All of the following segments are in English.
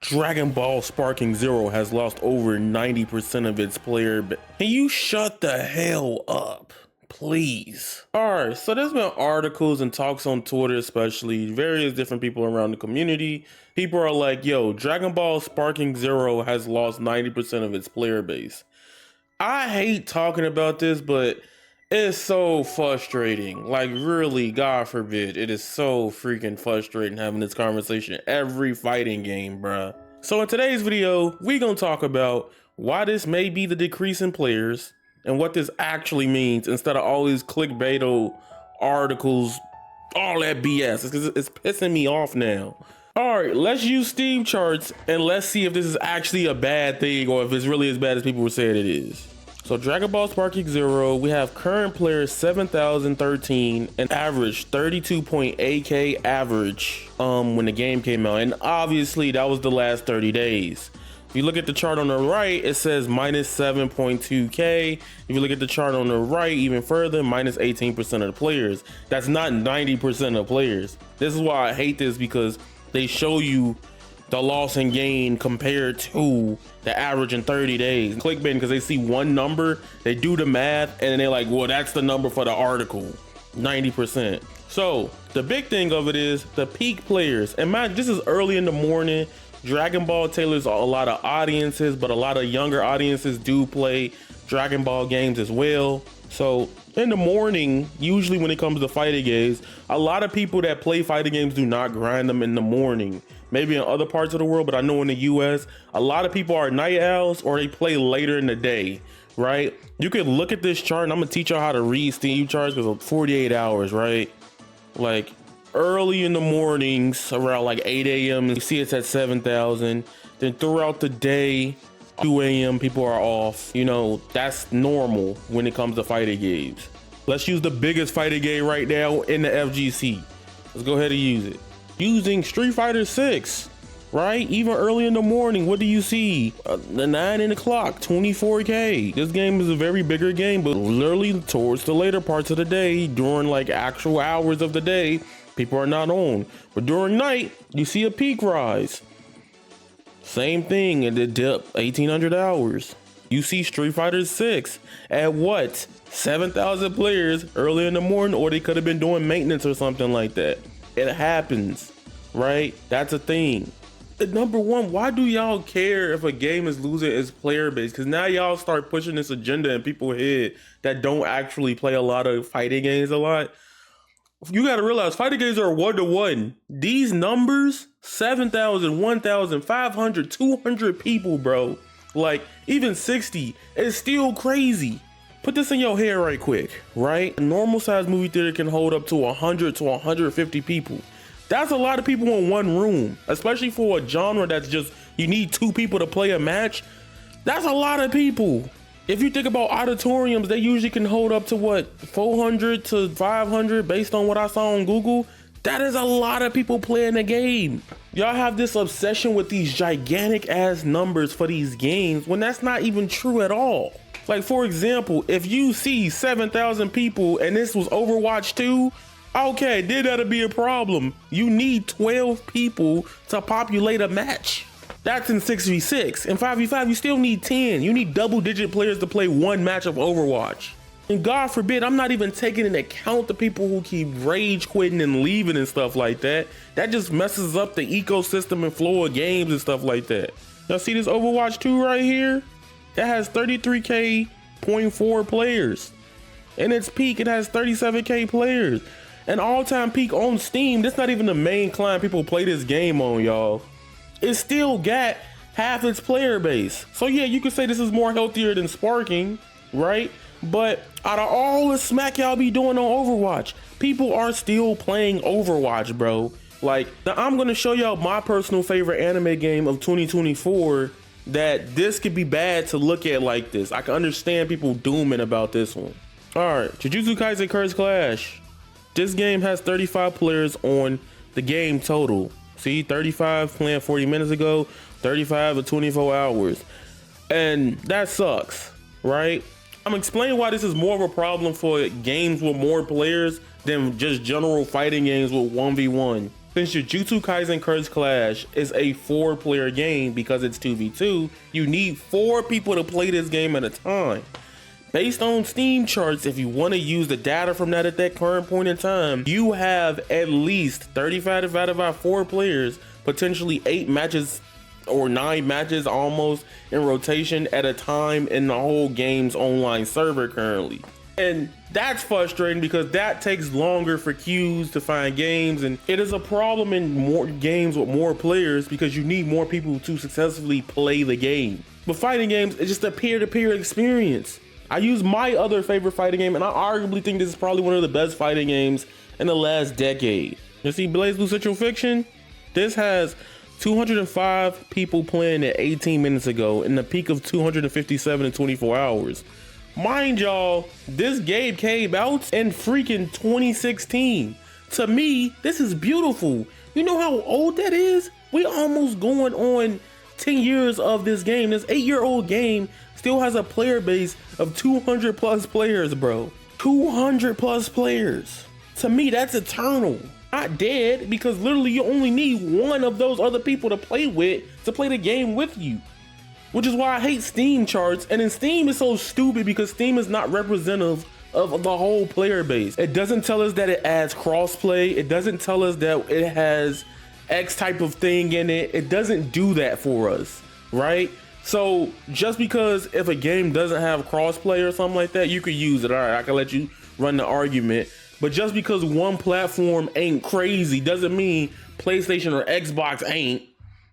Dragon Ball Sparking Zero has lost over 90% of its player base. Can you shut the hell up, please? Alright, so there's been articles and talks on Twitter, especially various different people around the community. People are like, yo, Dragon Ball Sparking Zero has lost 90% of its player base. I hate talking about this, but it's so frustrating. Like, really, God forbid, it is so freaking frustrating having this conversation every fighting game, bruh. So in today's video, we're gonna talk about why this may be the decrease in players and what this actually means instead of all these clickbait articles, all that BS. It's pissing me off now. All right, let's use Steam charts and let's see if this is actually a bad thing or if it's really as bad as people were saying it is. So Dragon Ball Sparking Zero, we have current players 7,013 and average 32.8k average when the game came out. And obviously that was the last 30 days. If you look at the chart on the right, it says minus 7.2k. If you look at the chart on the right even further, minus 18% of the players. That's not 90% of players. This is why I hate this, because they show you the loss and gain compared to the average in 30 days. Clickbait, because they see one number, they do the math, and then they're like, well, that's the number for the article, 90%. So the big thing of it is the peak players. And man, this is early in the morning. Dragon Ball tailors a lot of audiences, but a lot of younger audiences do play Dragon Ball games as well. So in the morning, usually when it comes to fighting games, a lot of people that play fighting games do not grind them in the morning. Maybe in other parts of the world, but I know in the US, a lot of people are night owls or they play later in the day, right? You can look at this chart and I'm gonna teach y'all how to read Steam charts because 48 hours, right? Like early in the mornings, around like 8 a.m., you see it's at 7,000. Then throughout the day, 2 a.m., people are off. You know, that's normal when it comes to fighting games. Let's use the biggest fighting game right now in the FGC. Let's go ahead and use it. Using Street Fighter 6, right? Even early in the morning, what do you see? The 9 o'clock, 24k. This game is a very bigger game, but literally towards the later parts of the day, during like actual hours of the day, people are not on. But during night, you see a peak rise. Same thing in the dip, 1800 hours. You see Street Fighter 6 at what? 7,000 players early in the morning, or they could have been doing maintenance or something like that. It happens, right? That's a thing. Number one, why do y'all care if a game is losing its player base? Because now y'all start pushing this agenda in people's head that don't actually play a lot of fighting games a lot. You got to realize fighting games are 1-to-1. These numbers, 7,000, 1,000, 500, 200 people, bro. Like even 60 is still crazy. Put this in your head right quick, right? A normal size movie theater can hold up to 100 to 150 people. That's a lot of people in one room, especially for a genre that's just, you need 2 people to play a match. That's a lot of people. If you think about auditoriums, they usually can hold up to what, 400 to 500 based on what I saw on Google. That is a lot of people playing the game. Y'all have this obsession with these gigantic ass numbers for these games when that's not even true at all. Like for example, if you see 7,000 people and this was Overwatch 2, okay, then that'll be a problem. You need 12 people to populate a match. That's in 6v6. In 5v5, you still need 10. You need double-digit players to play one match of Overwatch. And God forbid, I'm not even taking into account the people who keep rage quitting and leaving and stuff like that. That just messes up the ecosystem and flow of games and stuff like that. Now see this Overwatch 2 right here? That has 33k.4 players. In its peak, it has 37k players. An all-time peak on Steam, that's not even the main client people play this game on, y'all. It still got half its player base. So yeah, you could say this is more healthier than Sparking, right? But out of all the smack y'all be doing on Overwatch, people are still playing Overwatch, bro. Like, now I'm gonna show y'all my personal favorite anime game of 2024 that this could be bad to look at like this. I can understand people dooming about this one. All right, Jujutsu Kaisen Curse Clash. This game has 35 players on the game total. See, 35 playing 40 minutes ago, 35 in 24 hours. And that sucks, right? I'm explaining why this is more of a problem for games with more players than just general fighting games with 1v1. Since Jujutsu Kaisen Curse Clash is a 4-player game because it's 2v2, you need 4 people to play this game at a time. Based on Steam charts, if you want to use the data from that at that current point in time, you have at least 35 divided by 4 players, potentially 8 matches or 9 matches almost in rotation at a time in the whole game's online server currently. And that's frustrating because that takes longer for queues to find games, and it is a problem in more games with more players because you need more people to successfully play the game. But fighting games is just a peer-to-peer experience. I use my other favorite fighting game, and I arguably think this is probably one of the best fighting games in the last decade. You see BlazBlue Central Fiction? This has 205 people playing it 18 minutes ago in the peak of 257 in 24 hours. Mind y'all, this game came out in freaking 2016. To me, this is beautiful. You know how old that is? We almost going on 10 years of this game. This 8-year-old game still has a player base of 200 plus players, bro. 200 plus players. To me, that's eternal. Not dead, because literally you only need one of those other people to play with to play the game with you. Which is why I hate Steam charts. And then Steam is so stupid because Steam is not representative of the whole player base. It doesn't tell us that it adds crossplay. It doesn't tell us that it has X type of thing in it. It doesn't do that for us, right? So just because if a game doesn't have crossplay or something like that, you could use it. All right, I can let you run the argument. But just because one platform ain't crazy doesn't mean PlayStation or Xbox ain't.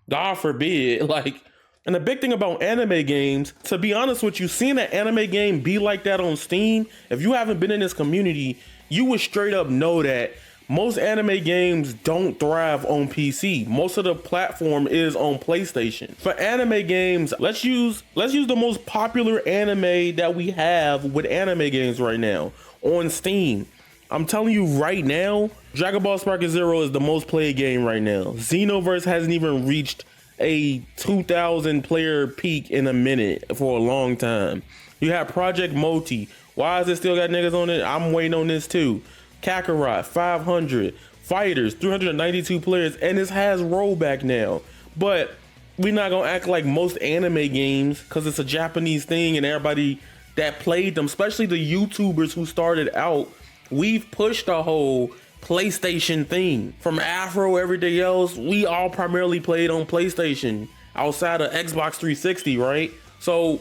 God forbid. Like, and the big thing about anime games, to be honest with you, seeing an anime game be like that on Steam, if you haven't been in this community, you would straight up know that most anime games don't thrive on PC. Most of the platform is on PlayStation. For anime games, let's use the most popular anime that we have with anime games right now on Steam. I'm telling you right now, Dragon Ball Sparking Zero is the most played game right now. Xenoverse hasn't even reached a 2,000 player peak in a minute for a long time. You have Project Moti. Why is it still got niggas on it? I'm waiting on this too. Kakarot, 500. Fighters, 392 players, and this has rollback now. But we're not gonna act like most anime games, because it's a Japanese thing and everybody that played them, especially the YouTubers who started out, we've pushed the whole PlayStation thing. From Afro, everything else, we all primarily played on PlayStation outside of Xbox 360, right? So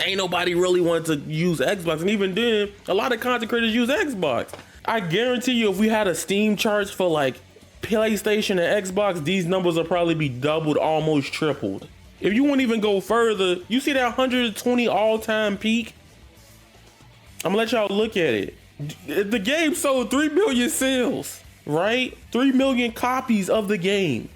ain't nobody really wanted to use Xbox, and even then, a lot of content creators use Xbox. I guarantee you, if we had a Steam charts for like PlayStation and Xbox, these numbers will probably be doubled, almost tripled. If you want to even go further, you see that 120 all-time peak? I'm gonna let y'all look at it. The game sold 3 million sales, right? 3 million copies of the game.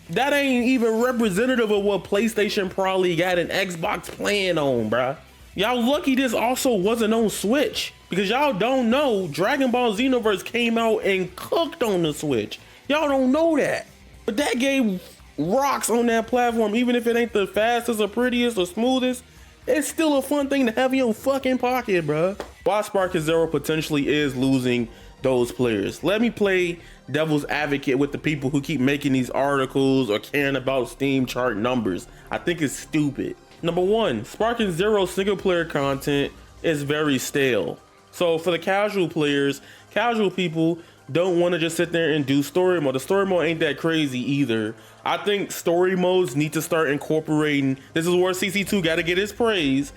That ain't even representative of what PlayStation probably got an Xbox playing on, bruh. Y'all lucky this also wasn't on Switch, because y'all don't know Dragon Ball Xenoverse came out and cooked on the Switch. Y'all don't know that. But that game rocks on that platform, even if it ain't the fastest or prettiest or smoothest. It's still a fun thing to have in your fucking pocket, bruh. Why Sparking Zero potentially is losing those players. Let me play devil's advocate with the people who keep making these articles or caring about Steam chart numbers. I think it's stupid. Number one, Sparking Zero single player content is very stale. So for the casual players, casual people don't want to just sit there and do story mode. The story mode ain't that crazy either. I think story modes need to start incorporating, this is where CC2 got to get his praise.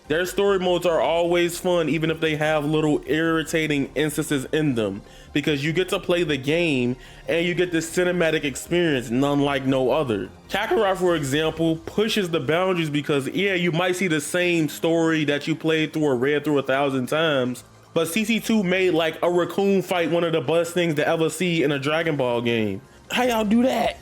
Their story modes are always fun, even if they have little irritating instances in them, because you get to play the game and you get this cinematic experience none like no other. Kakarot, for example, pushes the boundaries because, yeah, you might see the same story that you played through or read through 1,000 times, but CC2 made like a raccoon fight one of the best things to ever see in a Dragon Ball game. How y'all do that?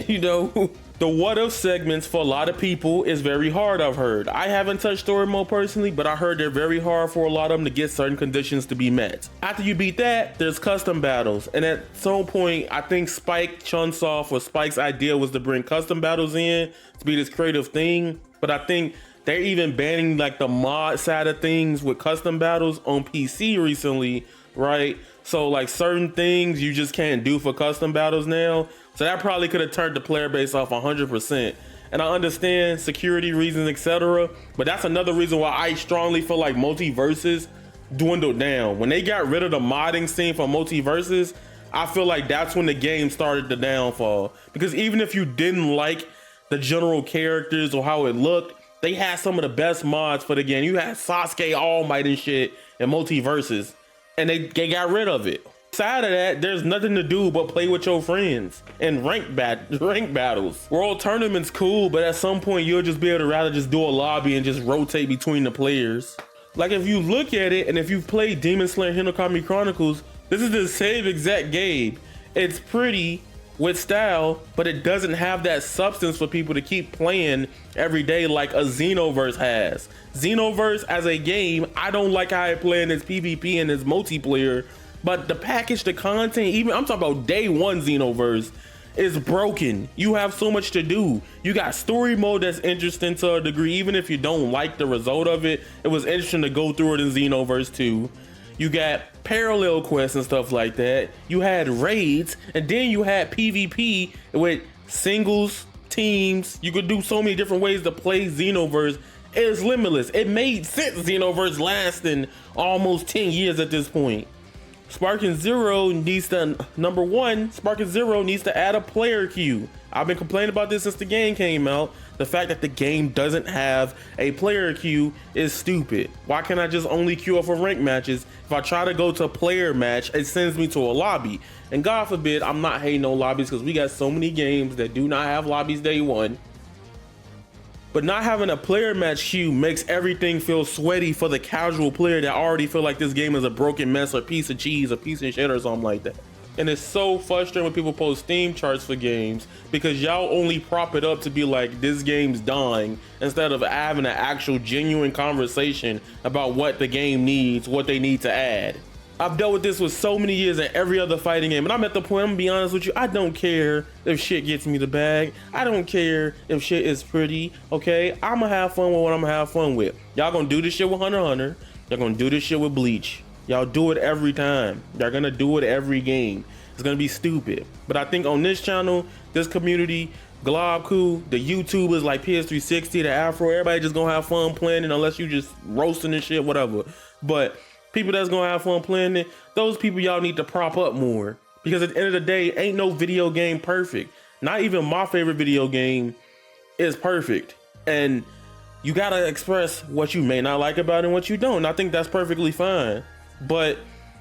You know? The what if segments for a lot of people is very hard, I've heard. I haven't touched story mode personally, but I heard they're very hard for a lot of them to get certain conditions to be met. After you beat that, there's custom battles. And at some point, I think Spike Chunsoft or Spike's idea was to bring custom battles in to be this creative thing. But I think they're even banning like the mod side of things with custom battles on PC recently, right? So like certain things you just can't do for custom battles now. So that probably could have turned the player base off 100%. And I understand security reasons, etc. But that's another reason why I strongly feel like multiverses dwindled down. When they got rid of the modding scene for multiverses, I feel like that's when the game started the downfall. Because even if you didn't like the general characters or how it looked, they had some of the best mods for the game. You had Sasuke, All Might and shit in multiverses, and they got rid of it. Side of that, there's nothing to do but play with your friends and rank battles. World tournaments cool, but at some point you'll just be able to rather just do a lobby and just rotate between the players. Like if you look at it, and if you've played Demon Slayer Hinokami Chronicles, this is the same exact game. It's pretty with style, but it doesn't have that substance for people to keep playing every day like a Xenoverse has. Xenoverse as a game, I don't like how it plays in its PvP and its multiplayer, but the package, the content, even I'm talking about day one Xenoverse, is broken. You have so much to do. You got story mode that's interesting to a degree, even if you don't like the result of it. It was interesting to go through it in Xenoverse 2. You got parallel quests and stuff like that. You had raids, and then you had PvP with singles, teams. You could do so many different ways to play Xenoverse. It's limitless. It made sense Xenoverse lasting almost 10 years at this point. Sparking Zero needs to, number one, Sparking Zero needs to add a player queue. I've been complaining about this since the game came out. The fact that the game doesn't have a player queue is stupid. Why can't I just only queue up for rank matches? If I try to go to a player match, it sends me to a lobby. And God forbid, I'm not hating on lobbies because we got so many games that do not have lobbies day one. But not having a player match queue makes everything feel sweaty for the casual player that already feel like this game is a broken mess or piece of cheese or piece of shit or something like that. And it's so frustrating when people post Steam charts for games because y'all only prop it up to be like, this game's dying, instead of having an actual genuine conversation about what the game needs, what they need to add. I've dealt with this with so many years in every other fighting game, and I'm at the point, I'm gonna be honest with you, I don't care if shit gets me the bag. I don't care if shit is pretty, okay? I'm gonna have fun with what I'm gonna have fun with. Y'all gonna do this shit with Hunter x Hunter. Y'all gonna do this shit with Bleach. Y'all do it every time. Y'all gonna do it every game. It's gonna be stupid. But I think on this channel, this community, Globku, the YouTubers like PS360, the Afro, everybody just gonna have fun playing it unless you just roasting and shit, whatever. But people that's gonna have fun playing it, those people y'all need to prop up more. Because at the end of the day, ain't no video game perfect. Not even my favorite video game is perfect. And you gotta express what you may not like about it and what you don't. And I think that's perfectly fine. But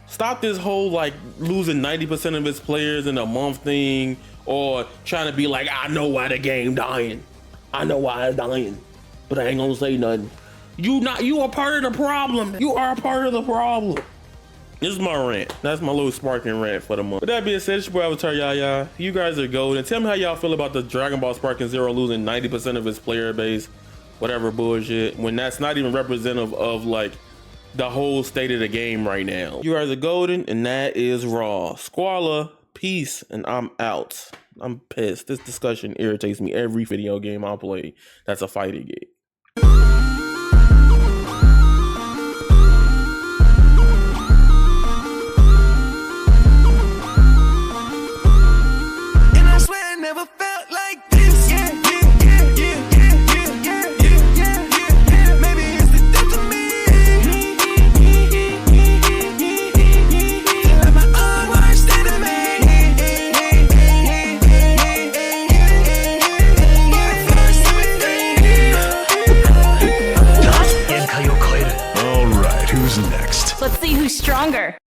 stop this whole like losing 90% of its players in a month thing, or trying to be like, I know why the game dying. I know why it's dying, but I ain't gonna say nothing. You are part of the problem. You are a part of the problem. This is my rant. That's my little sparking rant for the month. With that being said, it's your boy Avataryaya. You guys are golden. Tell me how y'all feel about the Dragon Ball Sparking Zero losing 90% of its player base, whatever bullshit, when that's not even representative of like the whole state of the game right now. You guys are golden, and that is raw. Squala, peace, and I'm out. I'm pissed. This discussion irritates me every video game I play that's a fighting game. Never felt like this. Yeah, yeah, yeah, yeah, yeah, yeah, yeah, yeah, yeah. Maybe it's the death of me. Let my own worst enemy. All right, who's next? Let's see who's stronger.